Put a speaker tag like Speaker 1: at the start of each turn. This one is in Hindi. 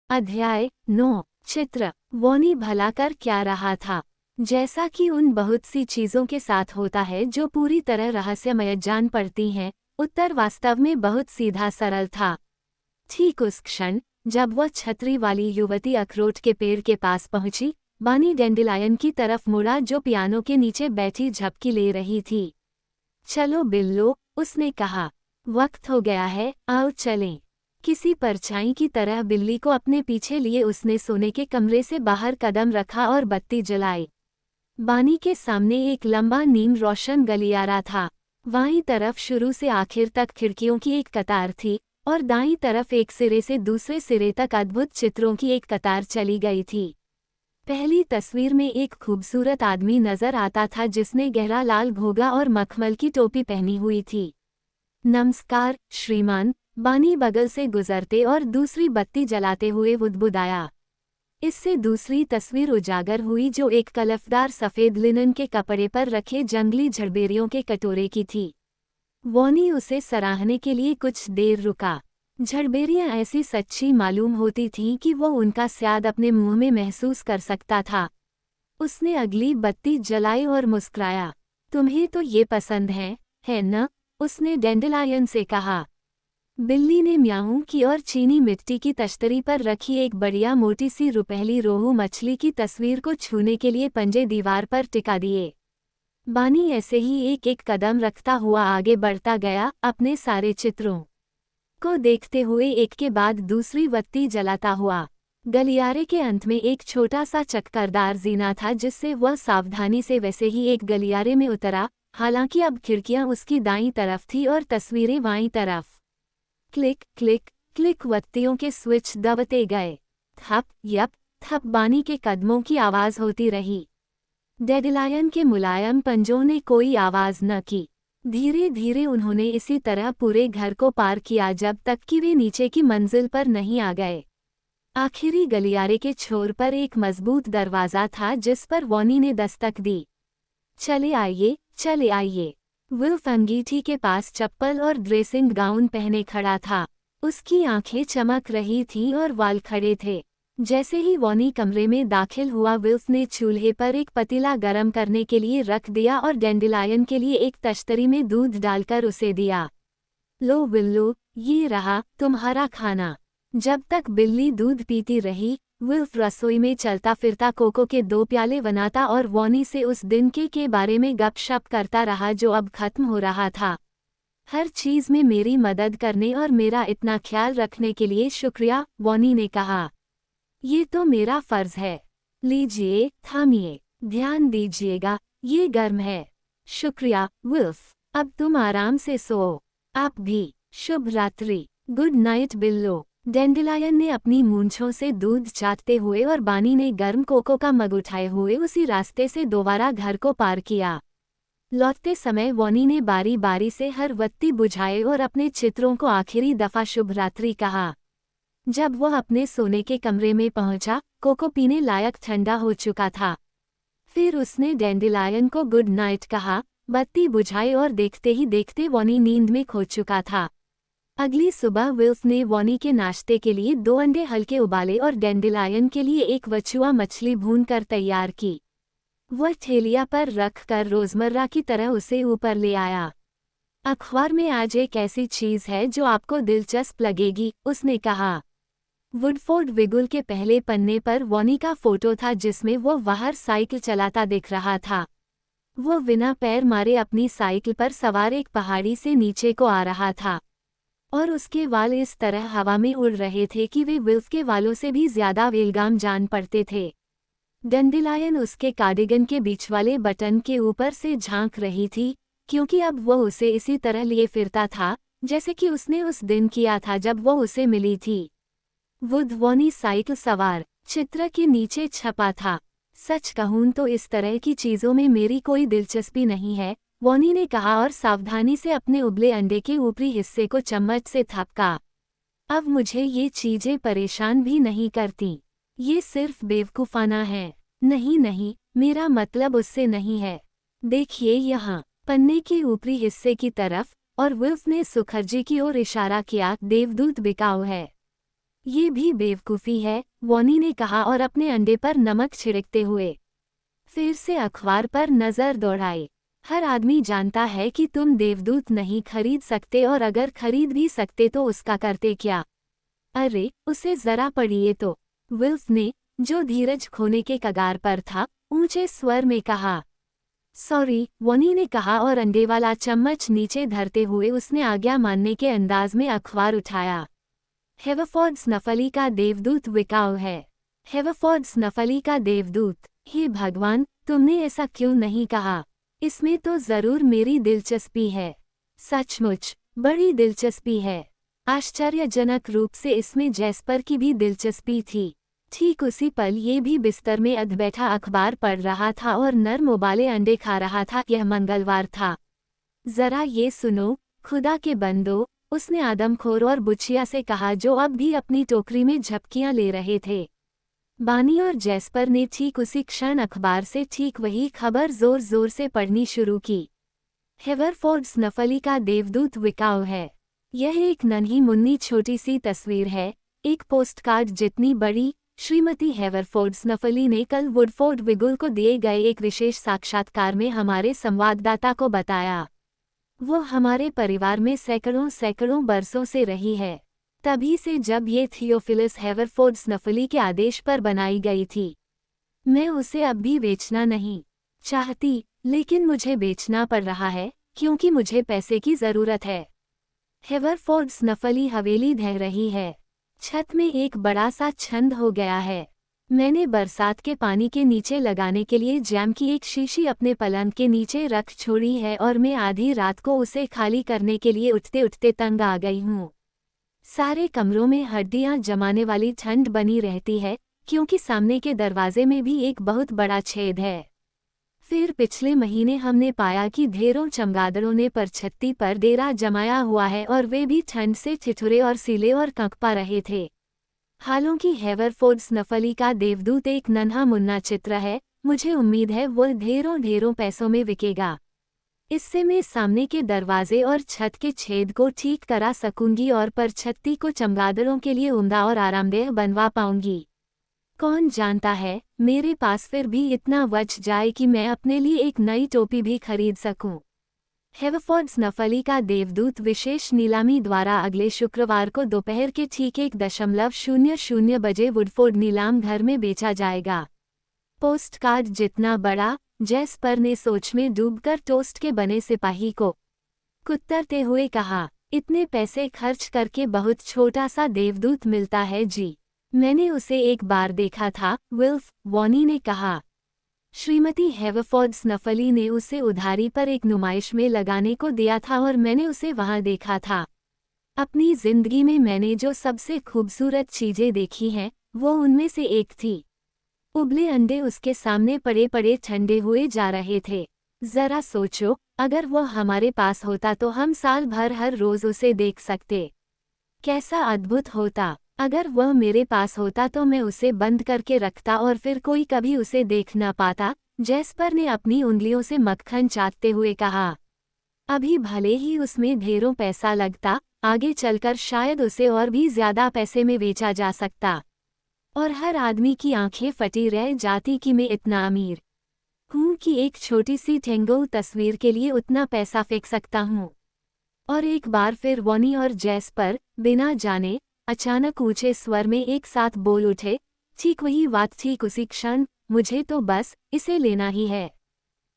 Speaker 1: अध्याय 9। चित्र। वॉनी भला कर क्या रहा था। जैसा कि उन बहुत सी चीजों के साथ होता है जो पूरी तरह रहस्यमय जान पड़ती हैं, उत्तर वास्तव में बहुत सीधा सरल था। ठीक उस क्षण जब वह छतरी वाली युवती अखरोट के पेड़ के पास पहुंची, बानी डेंडिलायन की तरफ मुड़ा जो पियानो के नीचे बैठी झपकी ले रही थी। चलो बिल्लो, उसने कहा, वक्त हो गया है, आओ चलें। किसी परछाई की तरह बिल्ली को अपने पीछे लिए उसने सोने के कमरे से बाहर कदम रखा और बत्ती जलाई। बानी के सामने एक लंबा नीम रोशन गलियारा था। बाईं तरफ शुरू से आखिर तक खिड़कियों की एक कतार थी और दाईं तरफ एक सिरे से दूसरे सिरे तक अद्भुत चित्रों की एक कतार चली गई थी। पहली तस्वीर में एक खूबसूरत आदमी नजर आता था जिसने गहरा लाल घोगा और मखमल की टोपी पहनी हुई थी। नमस्कार श्रीमान, बानी बगल से गुजरते और दूसरी बत्ती जलाते हुए बुदबुदाया। इससे दूसरी तस्वीर उजागर हुई जो एक कलफदार सफ़ेद लिनन के कपड़े पर रखे जंगली झड़बेरियों के कटोरे की थी। वॉनी उसे सराहने के लिए कुछ देर रुका। झड़बेरियां ऐसी सच्ची मालूम होती थीं कि वो उनका स्वाद अपने मुंह में महसूस कर सकता था। उसने अगली बत्ती जलाई और मुस्कुराया। तुम्हें तो ये पसंद है न? उसने डेंडेलायन से कहा। बिल्ली ने म्याऊं की और चीनी मिट्टी की तश्तरी पर रखी एक बढ़िया मोटी सी रुपहली रोहू मछली की तस्वीर को छूने के लिए पंजे दीवार पर टिका दिए। बानी ऐसे ही एक एक कदम रखता हुआ आगे बढ़ता गया, अपने सारे चित्रों को देखते हुए एक के बाद दूसरी बत्ती जलाता हुआ। गलियारे के अंत में एक छोटा सा चक्करदार जीना था जिससे वह सावधानी से वैसे ही एक गलियारे में उतरा। हालांकि अब खिड़कियां उसकी दाईं तरफ थी और तस्वीरें बाईं तरफ। क्लिक क्लिक क्लिक बत्तियों के स्विच दबते गए। थप यप थप बानी के कदमों की आवाज होती रही। डेंडेलायन के मुलायम पंजों ने कोई आवाज न की। धीरे धीरे उन्होंने इसी तरह पूरे घर को पार किया जब तक कि वे नीचे की मंजिल पर नहीं आ गए। आखिरी गलियारे के छोर पर एक मजबूत दरवाज़ा था जिस पर वॉनी ने दस्तक दी। चले आइए, चले आइए। विल्फ अंगीठी के पास चप्पल और ड्रेसिंग गाउन पहने खड़ा था। उसकी आंखें चमक रही थीं और वाल खड़े थे। जैसे ही वॉनी कमरे में दाखिल हुआ, विल्फ ने चूल्हे पर एक पतीला गर्म करने के लिए रख दिया और डेंडेलायन के लिए एक तश्तरी में दूध डालकर उसे दिया। लो बिल्लो, ये रहा तुम्हारा खाना। जब तक बिल्ली दूध पीती रही, विल्फ रसोई में चलता फिरता कोको के 2 प्याले बनाता और वॉनी से उस दिन के बारे में गपशप करता रहा जो अब खत्म हो रहा था। हर चीज़ में मेरी मदद करने और मेरा इतना ख्याल रखने के लिए शुक्रिया, वॉनी ने कहा। ये तो मेरा फर्ज है। लीजिए, थामिए, ध्यान दीजिएगा, ये गर्म है। शुक्रिया विल्फ, अब तुम आराम से सो। आप भी। शुभ रात्रि। गुड नाइट बिल्लो। डेंडेलायन ने अपनी मूंछों से दूध चाटते हुए और बानी ने गर्म कोको का मग उठाए हुए उसी रास्ते से दोबारा घर को पार किया। लौटते समय वॉनी ने बारी बारी से हर बत्ती बुझाए और अपने चित्रों को आखिरी दफा शुभ रात्रि कहा। जब वह अपने सोने के कमरे में पहुंचा, कोको पीने लायक ठंडा हो चुका था। फिर उसने डेंडेलायन को गुड नाइट कहा, बत्ती बुझाई और देखते ही देखते वॉनी नींद में खो चुका था। अगली सुबह विल्फ ने वॉनी के नाश्ते के लिए 2 अंडे हल्के उबाले और डेंडेलायन के लिए एक वचुआ मछली भून कर तैयार की। वह ठेलिया पर रख कर रोजमर्रा की तरह उसे ऊपर ले आया। अखबार में आज एक ऐसी चीज है जो आपको दिलचस्प लगेगी, उसने कहा। वुडफोर्ड विगुल के पहले पन्ने पर वॉनी का फोटो था जिसमें वो बाहर साइकिल चलाता दिख रहा था। वो बिना पैर मारे अपनी साइकिल पर सवार एक पहाड़ी से नीचे को आ रहा था और उसके वाल इस तरह हवा में उड़ रहे थे कि वे विल्फ के वालों से भी ज्यादा वेलगाम जान पड़ते थे। डेंडेलायन उसके कार्डिगन के बीच वाले बटन के ऊपर से झांक रही थी, क्योंकि अब वो उसे इसी तरह लिए फिरता था जैसे कि उसने उस दिन किया था जब वो उसे मिली थी। वॉनी साइकिल सवार चित्र के नीचे छपा था। सच कहूं तो इस तरह की चीजों में मेरी कोई दिलचस्पी नहीं है, वॉनी ने कहा और सावधानी से अपने उबले अंडे के ऊपरी हिस्से को चम्मच से थपका। अब मुझे ये चीजें परेशान भी नहीं करती। ये सिर्फ बेवकूफाना है। नहीं नहीं, मेरा मतलब उससे नहीं है। देखिए यहाँ, पन्ने के ऊपरी हिस्से की तरफ, और विल्फ ने सुखर्जी की ओर इशारा किया। देवदूत बिकाऊ है। ये भी बेवकूफ़ी है, वॉनी ने कहा और अपने अंडे पर नमक छिड़कते हुए फिर से अखबार पर नज़र दौड़ाई। हर आदमी जानता है कि तुम देवदूत नहीं खरीद सकते और अगर खरीद भी सकते तो उसका करते क्या? अरे, उसे ज़रा पढ़िए तो। विल्फ ने, जो धीरज खोने के कगार पर था, ऊंचे स्वर में कहा। सॉरी, वॉनी ने कहा और अंडे वाला चम्मच नीचे धरते हुए उसने आज्ञा मानने के अंदाज में अखबार उठाया। हेवरफोर्ड स्नफली का देवदूत बिकाऊ है। हेवरफोर्ड स्नफली का देवदूत। हे भगवान, तुमने ऐसा क्यों नहीं कहा? इसमें तो जरूर मेरी दिलचस्पी है। सचमुच, बड़ी दिलचस्पी है। आश्चर्यजनक रूप से इसमें जैस्पर की भी दिलचस्पी थी। ठीक उसी पल ये भी बिस्तर में अध बैठा अखबार पढ़ रहा था और नर्म उबाले अंडे खा रहा था। यह मंगलवार था। जरा ये सुनो, खुदा के बंदो, उसने आदमखोर और बुचिया से कहा जो अब भी अपनी टोकरी में झपकियां ले रहे थे। बानी और जैस्पर ने ठीक उसी क्षण अखबार से ठीक वही खबर जोर जोर से पढ़नी शुरू की। हेवरफोर्ड स्नफली का देवदूत बिकाऊ है। यह एक नन्ही मुन्नी छोटी सी तस्वीर है, एक पोस्टकार्ड जितनी बड़ी। श्रीमती हेवरफोर्ड स्नफली ने कल वुडफोर्ड विगुल को दिए गए एक विशेष साक्षात्कार में हमारे संवाददाता को बताया। वो हमारे परिवार में सैकड़ों बरसों से रही है, तभी से जब ये थियोफिलस हेवरफोर्ड स्नफली के आदेश पर बनाई गई थी। मैं उसे अब भी बेचना नहीं चाहती, लेकिन मुझे बेचना पड़ रहा है क्योंकि मुझे पैसे की ज़रूरत है। हेवरफोर्ड स्नफली हवेली ढह रही है। छत में एक बड़ा सा छंद हो गया है। मैंने बरसात के पानी के नीचे लगाने के लिए जैम की एक शीशी अपने पलंग के नीचे रख छोड़ी है और मैं आधी रात को उसे खाली करने के लिए उठते उठते तंग आ गई हूँ। सारे कमरों में हड्डियाँ जमाने वाली ठंड बनी रहती है क्योंकि सामने के दरवाजे में भी एक बहुत बड़ा छेद है। फिर पिछले महीने हमने पाया कि ढेरों चमगादड़ों ने परछत्ती पर डेरा जमाया हुआ है और वे भी ठंड से ठिठुरे और सीले और कंपा रहे थे। हालांकि हेवरफोर्ड स्नफली का देवदूत एक नन्हा मुन्ना चित्र है, मुझे उम्मीद है वो ढेरों पैसों में बिकेगा। इससे मैं सामने के दरवाजे और छत के छेद को ठीक करा सकूंगी और परछत्ती को चमगादड़ों के लिए उम्दा और आरामदेह बनवा पाऊंगी। कौन जानता है, मेरे पास फिर भी इतना बच जाए कि मैं अपने लिए एक नई टोपी भी खरीद सकूं। हेवरफोर्ड स्नफली का देवदूत विशेष नीलामी द्वारा अगले शुक्रवार को दोपहर के ठीक 1:00 बजे वुडफोर्ड नीलाम घर में बेचा जाएगा। पोस्टकार्ड जितना बड़ा, जैस्पर ने सोच में डूबकर टोस्ट के बने सिपाही को कुतरते हुए कहा। इतने पैसे खर्च करके बहुत छोटा सा देवदूत मिलता है जी। मैंने उसे एक बार देखा था, विल्फ, वॉनी ने कहा। श्रीमती हेवरफोर्ड स्नफली ने उसे उधारी पर एक नुमाइश में लगाने को दिया था और मैंने उसे वहां देखा था। अपनी जिंदगी में मैंने जो सबसे खूबसूरत चीजें देखी हैं, वो उनमें से एक थी। उबले अंडे उसके सामने पड़े पड़े ठंडे हुए जा रहे थे। जरा सोचो, अगर वो हमारे पास होता तो हम साल भर हर रोज उसे देख सकते। कैसा अद्भुत होता। अगर वह मेरे पास होता तो मैं उसे बंद करके रखता और फिर कोई कभी उसे देख न पाता। जैस्पर ने अपनी उंगलियों से मक्खन चाटते हुए कहा। अभी भले ही उसमें ढेरों पैसा लगता, आगे चलकर शायद उसे और भी ज्यादा पैसे में बेचा जा सकता और हर आदमी की आंखें फटी रह जाती कि मैं इतना अमीर हूँ कि एक छोटी सी टेंगो तस्वीर के लिए उतना पैसा फेंक सकता हूँ। और एक बार फिर वॉनी और जैस्पर बिना जाने अचानक ऊंचे स्वर में एक साथ बोल उठे, ठीक वही बात ठीक उसी क्षण, मुझे तो बस इसे लेना ही है।